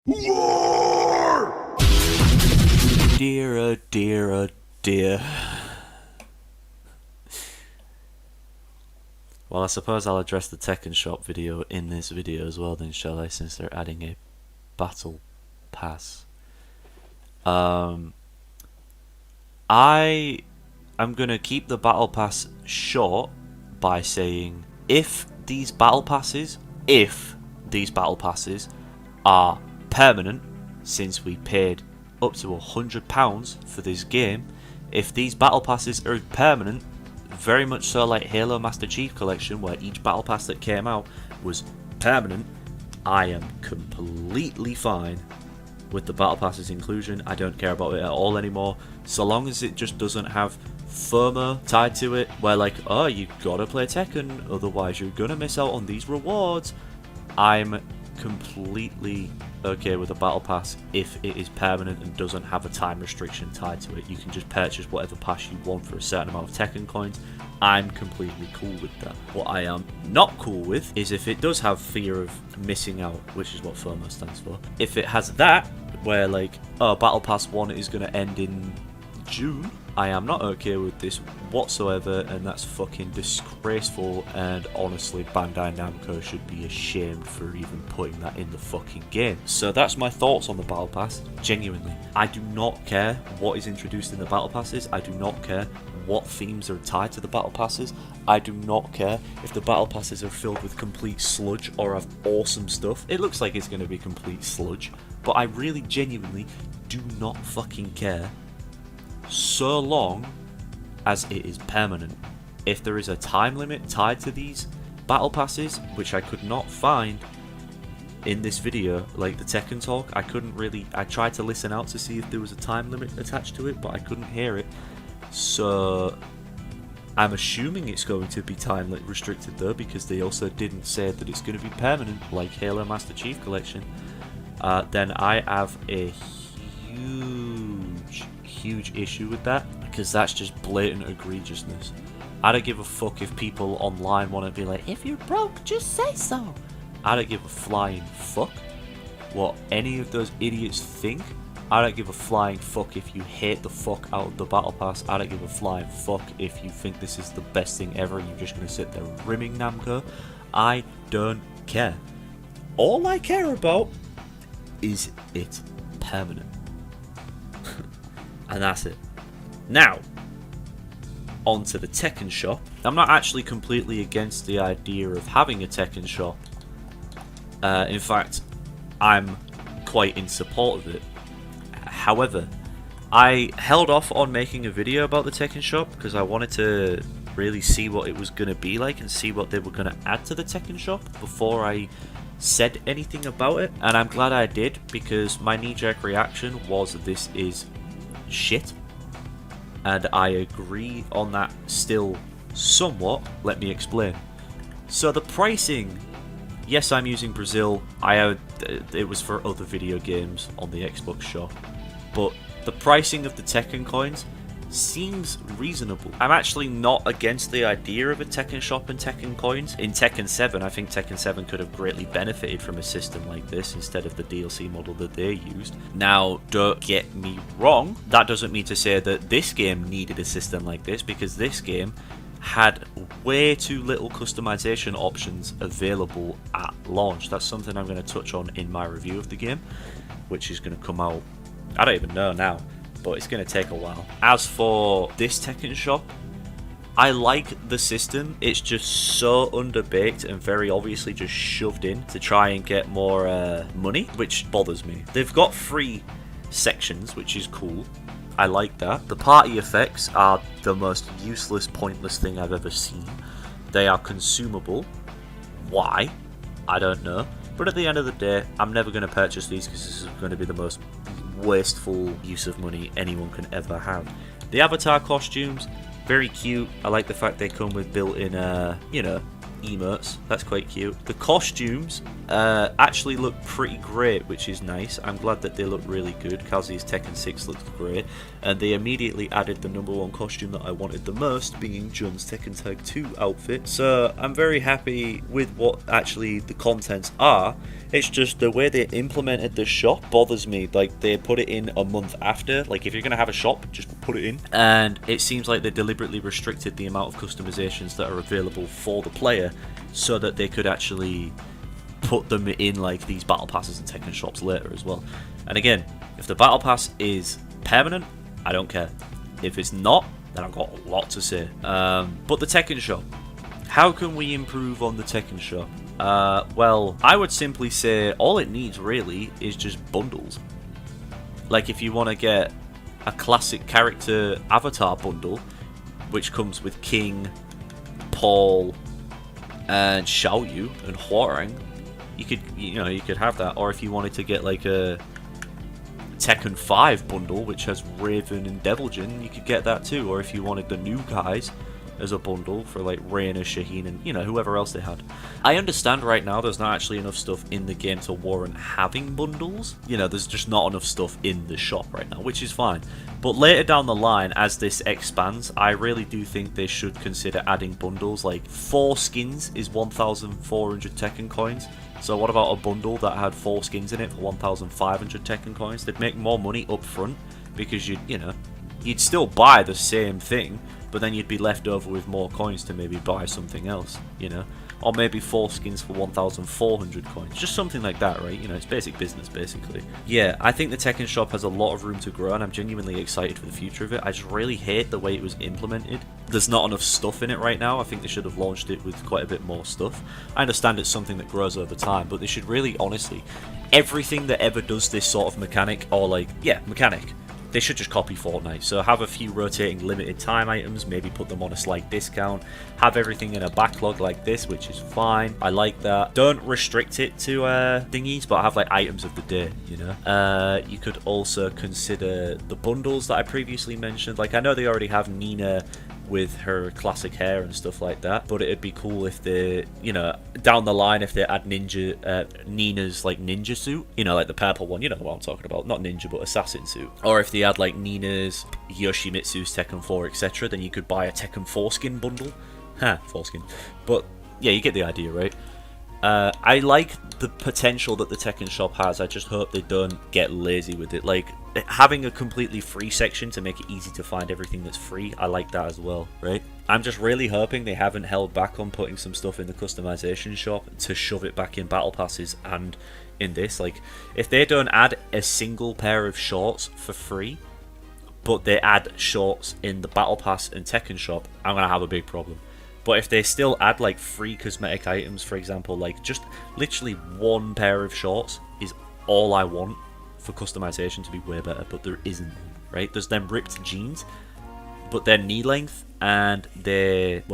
War! Dear, oh dear, oh dear. Well, I suppose I'll address the Tekken Shop video in this video as well then, shall I, since they're adding a Battle Pass. I am going to keep the Battle Pass short by saying if these Battle Passes are permanent, since we paid up to £100 for this game, if these Battle Passes are permanent, very much so like Halo Master Chief Collection, where each Battle Pass that came out was permanent, I am completely fine with the Battle Pass's inclusion. I don't care about it at all anymore, so long as it just doesn't have FOMO tied to it, where like, oh, you gotta play Tekken, otherwise you're gonna miss out on these rewards. I'm completely okay with a Battle Pass if it is permanent and doesn't have a time restriction tied to it. You can just purchase whatever pass you want for a certain amount of Tekken coins. I'm completely cool with that. What I am not cool with is if it does have fear of missing out, which is what FOMO stands for. If it has that, where like, oh, Battle Pass 1 is going to end in June, I am not okay with this whatsoever, and that's fucking disgraceful, and honestly Bandai Namco should be ashamed for even putting that in the fucking game. So that's my thoughts on the Battle Pass, genuinely. I do not care what is introduced in the Battle Passes, I do not care what themes are tied to the Battle Passes, I do not care if the Battle Passes are filled with complete sludge or have awesome stuff. It looks like it's going to be complete sludge, but I really genuinely do not fucking care, so long as it is permanent. If there is a time limit tied to these Battle Passes, which I could not find in this video, like the Tekken talk, I tried to listen out to see if there was a time limit attached to it, but I couldn't hear it. So I'm assuming it's going to be time restricted though, because they also didn't say that it's going to be permanent like Halo Master Chief Collection. Then I have a huge issue with that, because that's just blatant egregiousness. I don't give a fuck if people online want to be like, if you're broke, just say so. I don't give a flying fuck what any of those idiots think. I don't give a flying fuck if you hate the fuck out of the Battle Pass. I don't give a flying fuck if you think this is the best thing ever and you're just going to sit there rimming Namco. I don't care. All I care about is it's permanent. And that's it. Now, on to the Tekken Shop. I'm not actually completely against the idea of having a Tekken Shop. In fact, I'm quite in support of it. However, I held off on making a video about the Tekken Shop because I wanted to really see what it was going to be like and see what they were going to add to the Tekken Shop before I said anything about it. And I'm glad I did, because my knee-jerk reaction was this is shit, and I agree on that still somewhat. Let me explain. So the pricing, yes, I'm using Brazil. It was for other video games on the Xbox shop, but the pricing of the Tekken coins seems reasonable. I'm actually not against the idea of a Tekken shop and Tekken coins. In Tekken 7, I think Tekken 7 could have greatly benefited from a system like this instead of the DLC model that they used. Now, don't get me wrong, that doesn't mean to say that this game needed a system like this, because this game had way too little customization options available at launch. That's something I'm going to touch on in my review of the game, which is going to come out, I don't even know now, but it's going to take a while. As for this Tekken shop, I like the system. It's just so underbaked and very obviously just shoved in to try and get more money, which bothers me. They've got free sections, which is cool. I like that. The party effects are the most useless, pointless thing I've ever seen. They are consumable. Why? I don't know. But at the end of the day, I'm never going to purchase these because this is going to be the most wasteful use of money anyone can ever have. The avatar costumes, very cute. I like the fact they come with built-in, emotes. That's quite cute. The costumes actually look pretty great, which is nice. I'm glad that they look really good. Kazuya's Tekken 6 looks great, and they immediately added the #1 costume that I wanted the most, being Jun's Tekken Tag 2 outfit. So I'm very happy with what actually the contents are. It's just the way they implemented the shop bothers me. Like, they put it in a month after. Like, if you're going to have a shop, just put it in. And it seems like they deliberately restricted the amount of customizations that are available for the player so that they could actually put them in, like, these Battle Passes and Tekken shops later as well. And again, if the Battle Pass is permanent, I don't care. If it's not, then I've got a lot to say. But the Tekken shop. How can we improve on the Tekken shop? Well, I would simply say all it needs really is just bundles. Like, if you want to get a classic character avatar bundle, which comes with King, Paul, and Xiaoyu and Huarang, you could have that. Or if you wanted to get like a Tekken 5 bundle, which has Raven and Deviljin, you could get that too. Or if you wanted the new guys as a bundle for like Reina, Shaheen, and whoever else they had. I understand right now there's not actually enough stuff in the game to warrant having bundles. There's just not enough stuff in the shop right now, which is fine. But later down the line, as this expands, I really do think they should consider adding bundles. Like 4 skins is 1,400 Tekken coins. So what about a bundle that had 4 skins in it for 1,500 Tekken coins? They'd make more money up front because you'd still buy the same thing, but then you'd be left over with more coins to maybe buy something else, or maybe 4 skins for 1,400 coins, just something like that, right? It's basic business, basically. Yeah, I think the Tekken shop has a lot of room to grow, and I'm genuinely excited for the future of it. I just really hate the way it was implemented. There's not enough stuff in it right now. I think they should have launched it with quite a bit more stuff. I understand it's something that grows over time, but they should really, honestly, everything that ever does this sort of mechanic, they should just copy Fortnite. So have a few rotating limited time items, maybe put them on a slight discount, have everything in a backlog like this, which is fine. I like that. Don't restrict it to thingies, but have like items of the day, You could also consider the bundles that I previously mentioned. Like, I know they already have Nina with her classic hair and stuff like that, but it'd be cool if they, down the line, if they add Nina's like ninja suit, like the purple one, what I'm talking about, not ninja but assassin suit, or if they add like Nina's, Yoshimitsu's Tekken 4, etc., then you could buy a Tekken 4 skin bundle. Foreskin. But yeah, you get the idea, right? I like the potential that the Tekken shop has. I just hope they don't get lazy with it. Like, having a completely free section to make it easy to find everything that's free, I like that as well, right? I'm just really hoping they haven't held back on putting some stuff in the customization shop to shove it back in Battle Passes and in this. Like, if they don't add a single pair of shorts for free, but they add shorts in the Battle Pass and Tekken shop, I'm going to have a big problem. But if they still add like free cosmetic items, for example, like just literally 1 pair of shorts is all I want for customization to be way better, but there isn't, right? There's them ripped jeans, but they're knee length and they're,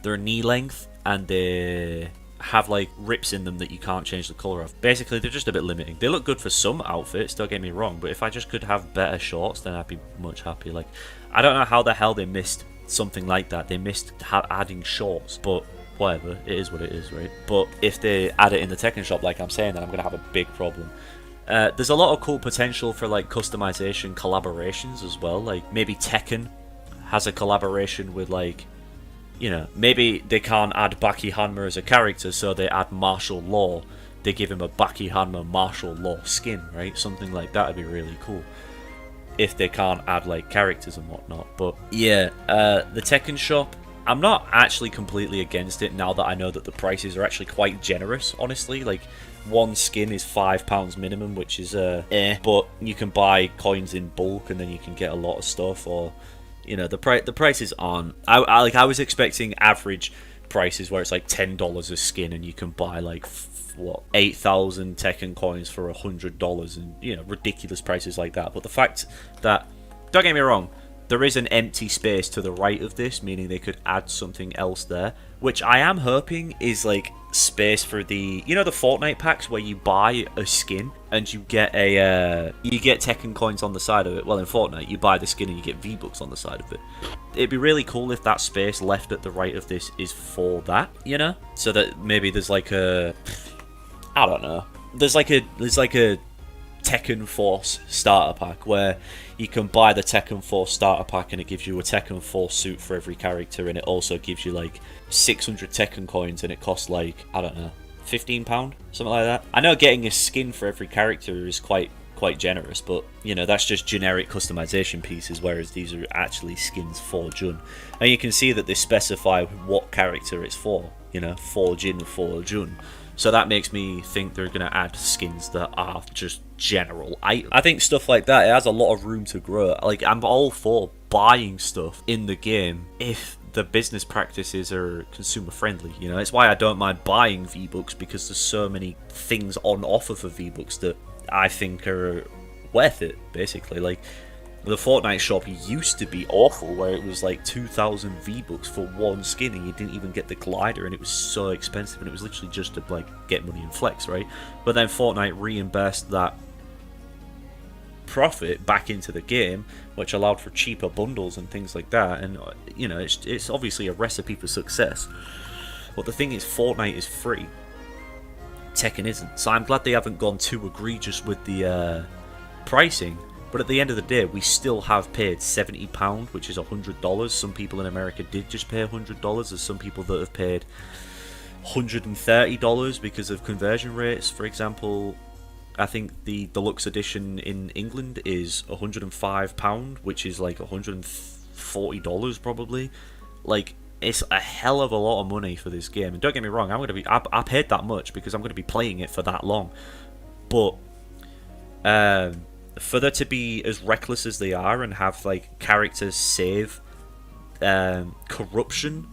they're knee length and they have like rips in them that you can't change the colour of. Basically, they're just a bit limiting. They look good for some outfits, don't get me wrong, but if I just could have better shorts, then I'd be much happier. Like, I don't know how the hell they missed something like that. They missed adding shorts, but whatever, it is what it is, right? But if they add it in the Tekken shop, like I'm saying, then I'm gonna have a big problem. There's a lot of cool potential for like customization collaborations as well. Like, maybe Tekken has a collaboration with, like, maybe they can't add Baki Hanma as a character, so they add martial law. They give him a Baki Hanma martial law skin, right? Something like that would be really cool if they can't add like characters and whatnot. But yeah, the Tekken shop, I'm not actually completely against it now that I know that the prices are actually quite generous, honestly. Like, 1 skin is £5 minimum, which is but you can buy coins in bulk and then you can get a lot of stuff. Or the prices aren't, I was expecting average prices where it's like $10 a skin and you can buy like 8,000 Tekken coins for $100 and ridiculous prices like that. But the fact that, don't get me wrong, there is an empty space to the right of this, meaning they could add something else there, which I am hoping is like space for the the Fortnite packs where you buy a skin and you get you get Tekken coins on the side of it. Well, in Fortnite you buy the skin and you get V-Bucks on the side of it. It'd be really cool if that space left at the right of this is for that, so that maybe there's like a, I don't know, there's like a Tekken Force starter pack where you can buy the Tekken Force starter pack and it gives you a Tekken Force suit for every character, and it also gives you like 600 Tekken coins and it costs like, I don't know, £15, something like that. I know getting a skin for every character is quite generous, but you know, that's just generic customization pieces, whereas these are actually skins for Jun. And you can see that they specify what character it's for, you know, for Jin, for Jun. So that makes me think they're going to add skins that are just general. I think stuff like that, it has a lot of room to grow. Like, I'm all for buying stuff in the game if the business practices are consumer friendly. You know, it's why I don't mind buying V-Bucks, because there's so many things on offer for V-Bucks that I think are worth it, basically. Like, the Fortnite shop used to be awful, where it was like 2,000 V-Bucks for one skin and you didn't even get the glider, and it was so expensive, and it was literally just to like get money and flex, right? But then Fortnite reimbursed that profit back into the game, which allowed for cheaper bundles and things like that. And you know, it's obviously a recipe for success. But the thing is, Fortnite is free, Tekken isn't. So I'm glad they haven't gone too egregious with the pricing. But at the end of the day, we still have paid £70, which is $100. Some people in America did just pay $100. There's some people that have paid $130 because of conversion rates. For example, I think the deluxe edition in England is £105, which is like $140 probably. Like, it's a hell of a lot of money for this game. And don't get me wrong, I paid that much because I'm going to be playing it for that long. But for there to be as reckless as they are and have like characters save corruption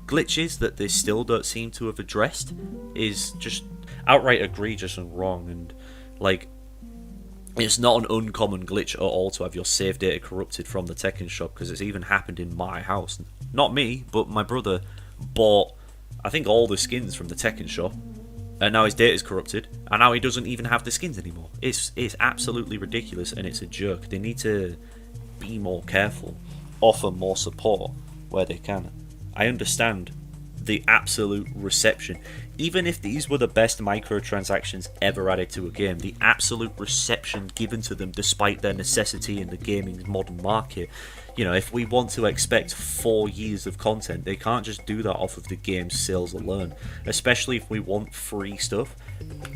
glitches that they still don't seem to have addressed is just outright egregious and wrong. And like, it's not an uncommon glitch at all to have your save data corrupted from the Tekken shop, because it's even happened in my house. Not me, but my brother bought, I think, all the skins from the Tekken shop, and now his data is corrupted, and now he doesn't even have the skins anymore. It's absolutely ridiculous, and it's a joke. They need to be more careful, offer more support where they can. I understand the absolute reception. Even if these were the best microtransactions ever added to a game, the absolute reception given to them despite their necessity in the gaming modern market. You know, if we want to expect 4 years of content, they can't just do that off of the game's sales alone, especially if we want free stuff.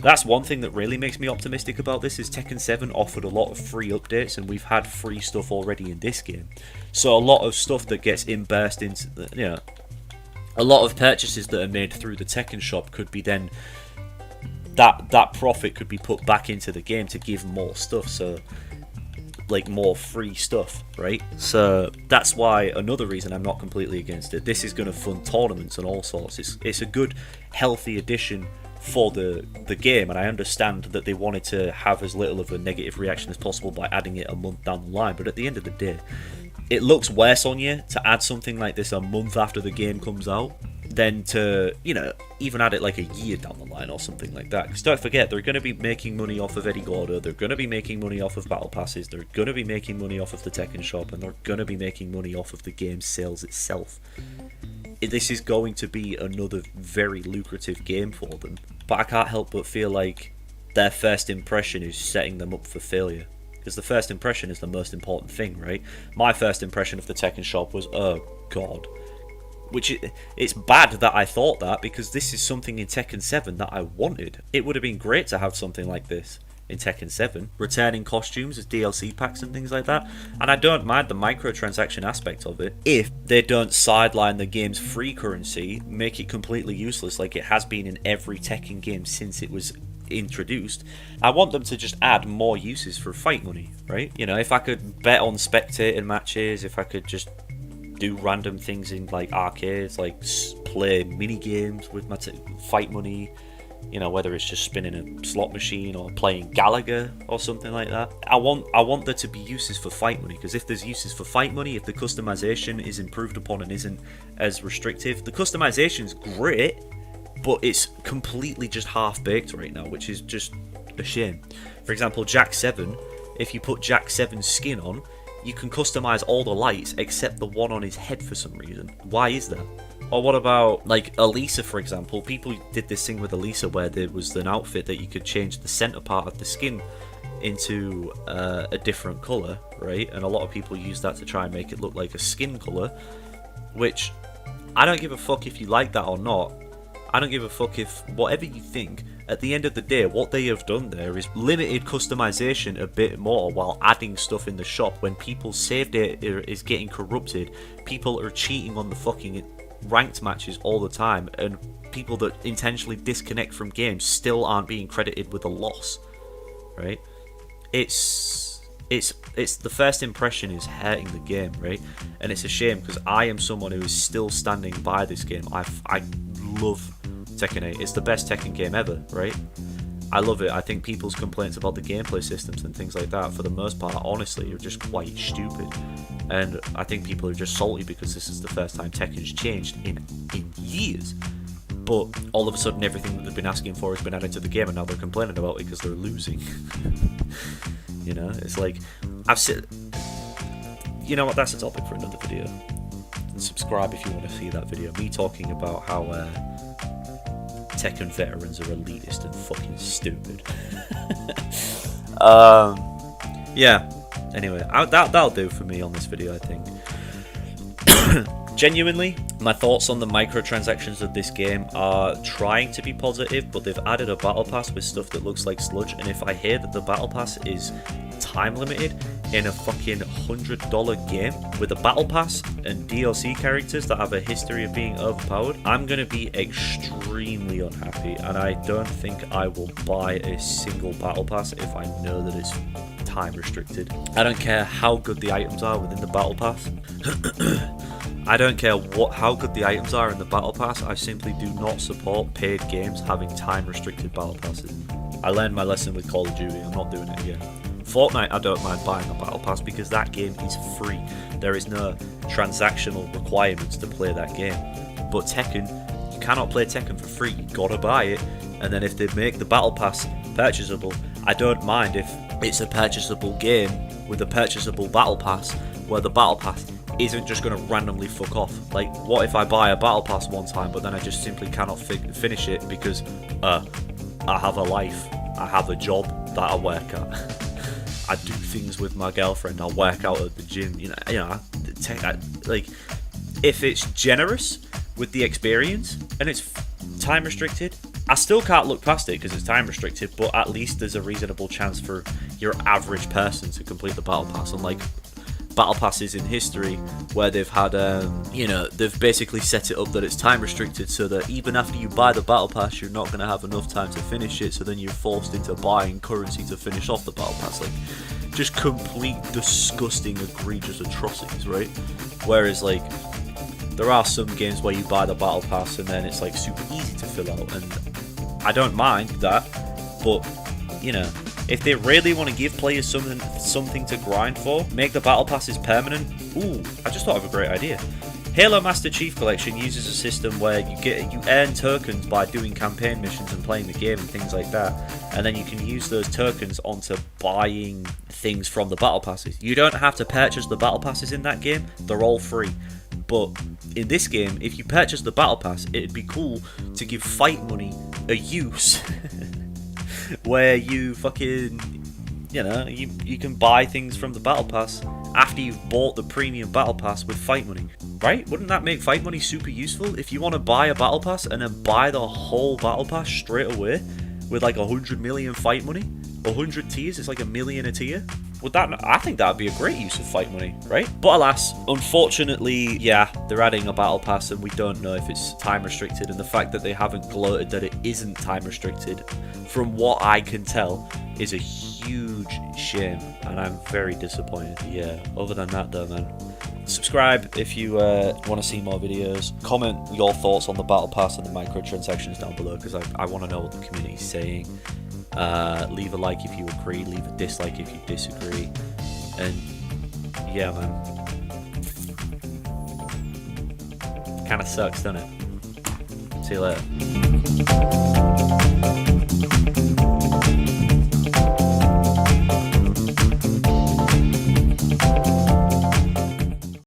That's one thing that really makes me optimistic about this, is Tekken 7 offered a lot of free updates, and we've had free stuff already in this game. So a lot of stuff that gets burst into the, you know, a lot of purchases that are made through the Tekken shop could be then, that profit could be put back into the game to give more stuff, so like more free stuff, right? So that's why, another reason I'm not completely against it. This is going to fund tournaments and all sorts. It's a good, healthy addition for the game, and I understand that they wanted to have as little of a negative reaction as possible by adding it a month down the line, but at the end of the day, it looks worse on you to add something like this a month after the game comes out than to, you know, even add it like a year down the line or something like that. Because don't forget, they're going to be making money off of EddyGordo, they're going to be making money off of Battle Passes, they're going to be making money off of the Tekken shop, and they're going to be making money off of the game's sales itself. This is going to be another very lucrative game for them, but I can't help but feel like their first impression is setting them up for failure. Because the first impression is the most important thing, right? My first impression of the Tekken shop was, oh god. Which, it's bad that I thought that, because this is something in Tekken 7 that I wanted. It would have been great to have something like this in Tekken 7. Returning costumes as DLC packs and things like that. And I don't mind the microtransaction aspect of it, if they don't sideline the game's free currency, make it completely useless like it has been in every Tekken game since it was introduced. I want them to just add more uses for fight money, right? You know, if I could bet on spectator matches, if I could just do random things in like arcades, like play mini games with my fight money, you know, whether it's just spinning a slot machine or playing Gallagher or something like that. I want there to be uses for fight money, because if there's uses for fight money, if the customization is improved upon and isn't as restrictive, the customization's great, but it's completely just half-baked right now, which is just a shame. For example, Jack 7, if you put Jack 7's skin on, you can customize all the lights except the one on his head for some reason. Why is that? Or what about, like, Elisa, for example? People did this thing with Elisa where there was an outfit that you could change the center part of the skin into a different colour, right? And a lot of people use that to try and make it look like a skin colour, which I don't give a fuck if you like that or not. I don't give a fuck if whatever you think. At the end of the day, what they have done there is limited customization a bit more while adding stuff in the shop. When people's save data is getting corrupted, people are cheating on the fucking ranked matches all the time, and people that intentionally disconnect from games still aren't being credited with a loss, right? It's the first impression is hurting the game, right? And it's a shame because I am someone who is still standing by this game. I love Tekken 8. It's the best Tekken game ever, right? I love it. I think people's complaints about the gameplay systems and things like that, for the most part, honestly, are just quite stupid. And I think people are just salty because this is the first time Tekken's changed in years. But all of a sudden, everything that they've been asking for has been added to the game, and now they're complaining about it because they're losing. You know, it's like, I've said, you know what? That's a topic for another video. And subscribe if you want to see that video. Me talking about how Tekken veterans are elitist and fucking stupid. Yeah. Anyway, that'll do for me on this video, I think. Genuinely, my thoughts on the microtransactions of this game are trying to be positive, but they've added a battle pass with stuff that looks like sludge, and if I hear that the battle pass is time limited in a fucking $100 game with a battle pass and DLC characters that have a history of being overpowered, I'm going to be extremely unhappy, and I don't think I will buy a single battle pass if I know that it's time restricted. I don't care how good the items are within the battle pass. I don't care how good the items are in the battle pass. I simply do not support paid games having time restricted battle passes. I learned my lesson with Call of Duty. I'm not doing it again. Fortnite, I don't mind buying a battle pass because that game is free. There is no transactional requirements to play that game. But Tekken, you cannot play Tekken for free. You gotta buy it. And then if they make the battle pass purchasable, I don't mind if it's a purchasable game with a purchasable battle pass, where the battle pass isn't just going to randomly fuck off. Like, what if I buy a battle pass one time, but then I just simply cannot finish it because I have a life, I have a job that I work at, I do things with my girlfriend, I work out at the gym, like, if it's generous with the experience and it's time restricted, I still can't look past it because it's time restricted, but at least there's a reasonable chance for your average person to complete the battle pass. Unlike battle passes in history where they've had they've basically set it up that it's time restricted, so that even after you buy the battle pass you're not going to have enough time to finish it, so then you're forced into buying currency to finish off the battle pass. Like, just complete disgusting egregious atrocities, right? Whereas, like, there are some games where you buy the battle pass and then it's like super easy to fill out, and I don't mind that, but you know, if they really want to give players something to grind for, make the battle passes permanent. Ooh, I just thought of a great idea. Halo Master Chief Collection uses a system where you earn tokens by doing campaign missions and playing the game and things like that, and then you can use those tokens onto buying things from the battle passes. You don't have to purchase the battle passes in that game, they're all free. But in this game, if you purchase the battle pass, it'd be cool to give fight money a use where you fucking, you can buy things from the battle pass after you've bought the premium battle pass with fight money, right? Wouldn't that make fight money super useful? If you want to buy a battle pass and then buy the whole battle pass straight away with like 100 million fight money, 100 tiers, it's like $1 million a tier. I think that would be a great use of fight money, right? But alas, unfortunately, yeah, they're adding a battle pass and we don't know if it's time restricted, and the fact that they haven't gloated that it isn't time restricted, from what I can tell, is a huge shame, and I'm very disappointed. Yeah, other than that though, man, subscribe if you want to see more videos. Comment your thoughts on the battle pass and the microtransactions down below, because I want to know what the community is saying. Leave a like if you agree, leave a dislike if you disagree, and yeah, man, kind of sucks, doesn't it? See you later.